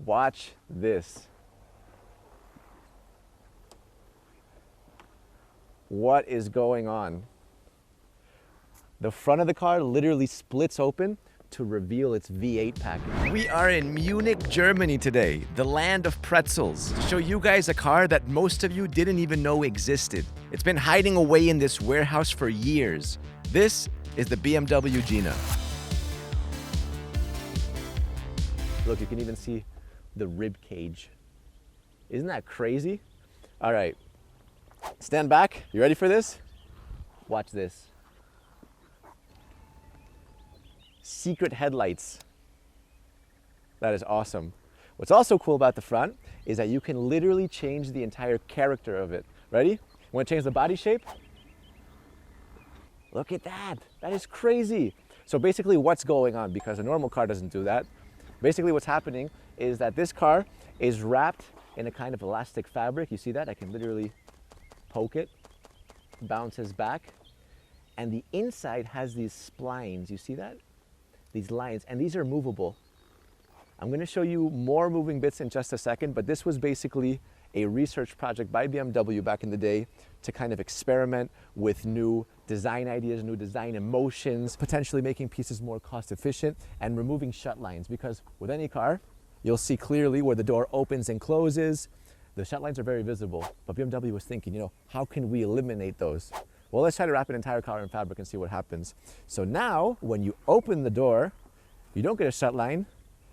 Watch this. What is going on? The front of the car literally splits open to reveal its V8 package. We are in Munich, Germany today, the land of pretzels, to show you guys a car that most of you didn't even know existed. It's been hiding away in this warehouse for years. This is the BMW Gina. Look, you can even see the rib cage. Isn't that crazy? All right, stand back. You ready for this? Watch this. Secret headlights. That is awesome. What's also cool about the front is that you can literally change the entire character of it. Ready? Want to change the body shape? Look at that. That is crazy. So basically what's going on, because a normal car doesn't do that, basically what's happening is that this car is wrapped in a kind of elastic fabric. You see that? I can literally poke it, bounces back, and the inside has these splines. You see that? These lines, and these are movable. I'm going to show you more moving bits in just a second, but this was basically a research project by BMW back in the day to kind of experiment with new design ideas, new design emotions, potentially making pieces more cost efficient and removing shut lines, because with any car, you'll see clearly where the door opens and closes. The shut lines are very visible, but BMW was thinking, you know, how can we eliminate those? Well, let's try to wrap an entire car in fabric and see what happens. So now, when you open the door, you don't get a shut line.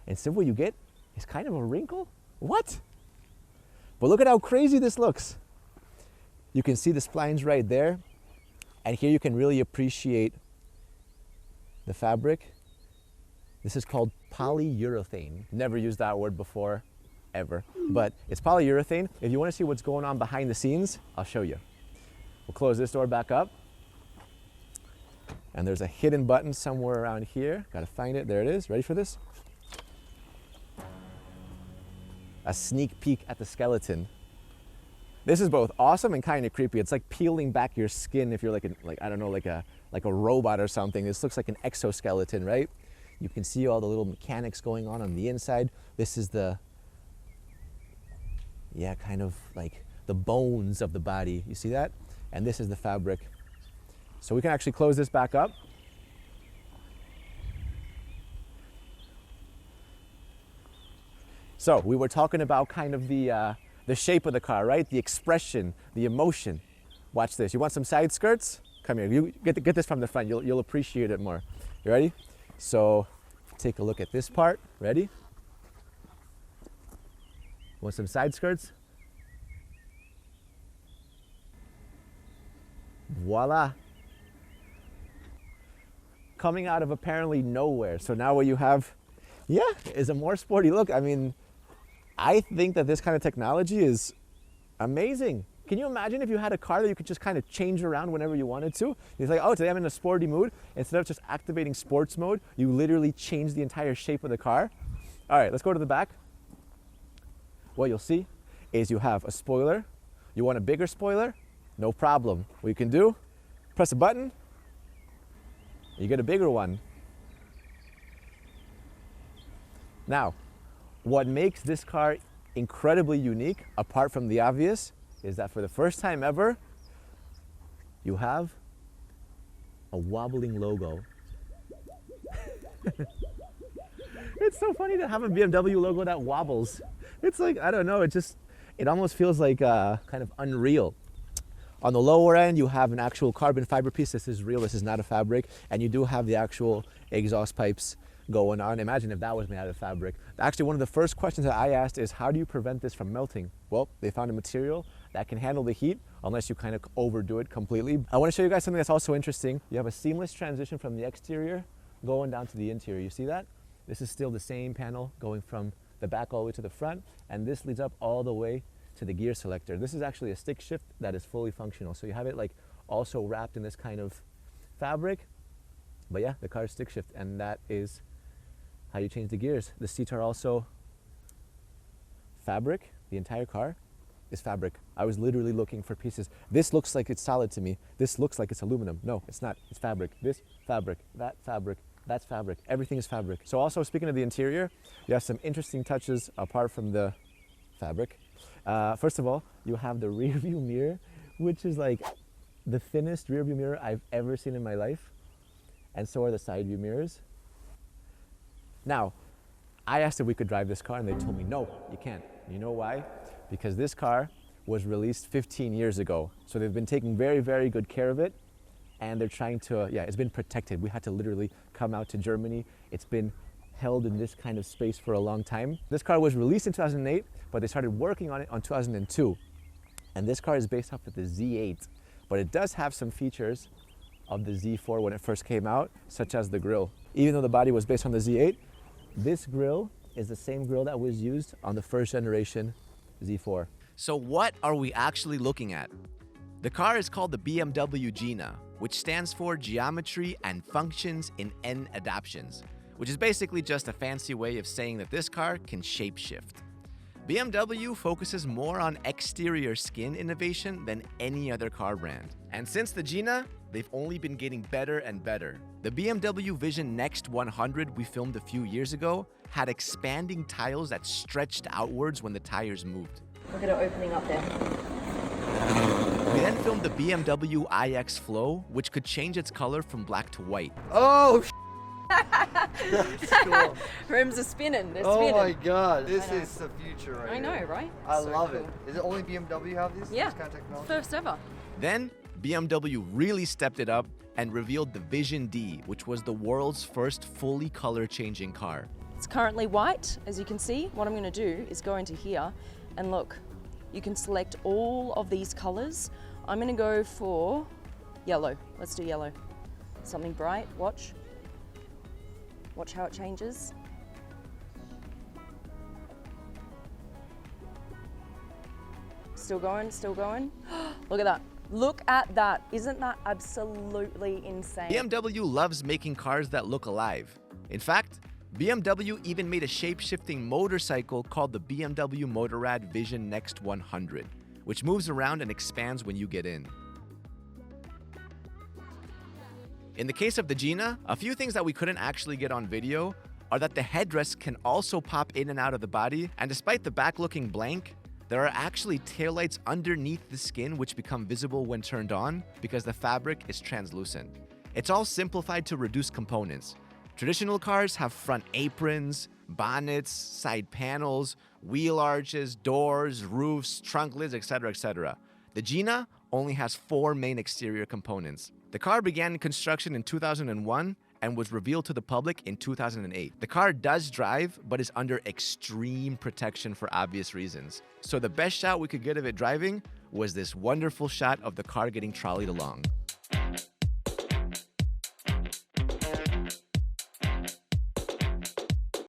Instead, what you get is kind of a wrinkle. What? But look at how crazy this looks. You can see the splines right there. And here you can really appreciate the fabric. This is called polyurethane. Never used that word before, ever. But it's polyurethane. If you want to see what's going on behind the scenes, I'll show you. We'll close this door back up. And there's a hidden button somewhere around here. Gotta find it. There it is. Ready for this? A sneak peek at the skeleton. This is both awesome and kind of creepy. It's like peeling back your skin if you're like a robot or something. This looks like an exoskeleton, right? You can see all the little mechanics going on the inside. This is the, yeah, kind of like the bones of the body. You see that? And this is the fabric. So we can actually close this back up. So we were talking about kind of the shape of the car, right? The expression, the emotion. Watch this. You want some side skirts? Come here. You get this from the front. You'll appreciate it more. You ready? So take a look at this part. Ready? Want some side skirts? Voila. Coming out of apparently nowhere. So now what you have, yeah, is a more sporty look. I mean, I think that this kind of technology is amazing. Can you imagine if you had a car that you could just kind of change around whenever you wanted to? It's like, oh, today I'm in a sporty mood. Instead of just activating sports mode, you literally change the entire shape of the car. All right, let's go to the back. What you'll see is you have a spoiler. You want a bigger spoiler? No problem. What you can do, press a button, you get a bigger one. Now, what makes this car incredibly unique, apart from the obvious, is that for the first time ever, you have a wobbling logo. It's so funny to have a BMW logo that wobbles. It's like, I don't know, it almost feels like kind of unreal. On the lower end, you have an actual carbon fiber piece. This is real, this is not a fabric. And you do have the actual exhaust pipes going on. Imagine if that was made out of fabric. Actually, one of the first questions that I asked is, how do you prevent this from melting? Well, they found a material that can handle the heat unless you kind of overdo it completely. I want to show you guys something that's also interesting. You have a seamless transition from the exterior going down to the interior. You see that? This is still the same panel going from the back all the way to the front, and this leads up all the way to the gear selector. This is actually a stick shift that is fully functional. So you have it like also wrapped in this kind of fabric. But yeah, the car is stick shift, and that is how you change the gears. The seats are also fabric. The entire car is fabric. I was literally looking for pieces. This looks like it's solid to me. This looks like it's aluminum. No, it's not. It's fabric. This fabric, that fabric, That's fabric. Everything is fabric. So also, speaking of the interior, you have some interesting touches apart from the fabric. First of all, you have the rear view mirror, which is like the thinnest rear view mirror I've ever seen in my life. And so are the side view mirrors. Now, I asked if we could drive this car and they told me, no, you can't. You know why? Because this car was released 15 years ago. So they've been taking very, very good care of it. And they're trying to, it's been protected. We had to literally come out to Germany. It's been held in this kind of space for a long time. This car was released in 2008, but they started working on it on 2002. And this car is based off of the Z8, but it does have some features of the Z4 when it first came out, such as the grille. Even though the body was based on the Z8, this grille is the same grille that was used on the first generation Z4. So what are we actually looking at? The car is called the BMW Gina, which stands for Geometry and Functions in N Adaptions, which is basically just a fancy way of saying that this car can shapeshift. BMW focuses more on exterior skin innovation than any other car brand. And since the Gina, they've only been getting better and better. The BMW Vision Next 100 we filmed a few years ago had expanding tiles that stretched outwards when the tires moved. Look at it opening up there. We then filmed the BMW iX Flow, which could change its color from black to white. Oh, that's cool. Rims are spinning. They're Oh spinning. my god, this is the future right I know, here. right? I So love cool. it. Is it only BMW have this Yeah. kind of technology? First ever. Then, BMW really stepped it up and revealed the Vision Dee, which was the world's first fully color-changing car. It's currently white, as you can see. What I'm going to do is go into here and look. You can select all of these colors. I'm going to go for yellow. Let's do yellow. Something bright. Watch. Watch how it changes. Still going, still going. Look at that. Look at that. Isn't that absolutely insane? BMW loves making cars that look alive. In fact, BMW even made a shape-shifting motorcycle called the BMW Motorrad Vision Next 100, which moves around and expands when you get in. In the case of the Gina, a few things that we couldn't actually get on video are that the headrest can also pop in and out of the body, and despite the back looking blank, there are actually taillights underneath the skin which become visible when turned on because the fabric is translucent. It's all simplified to reduce components. Traditional cars have front aprons, bonnets, side panels, wheel arches, doors, roofs, trunk lids, etc., etc. The Gina only has 4 main exterior components. The car began construction in 2001 and was revealed to the public in 2008. The car does drive, but is under extreme protection for obvious reasons. So the best shot we could get of it driving was this wonderful shot of the car getting trolleyed along.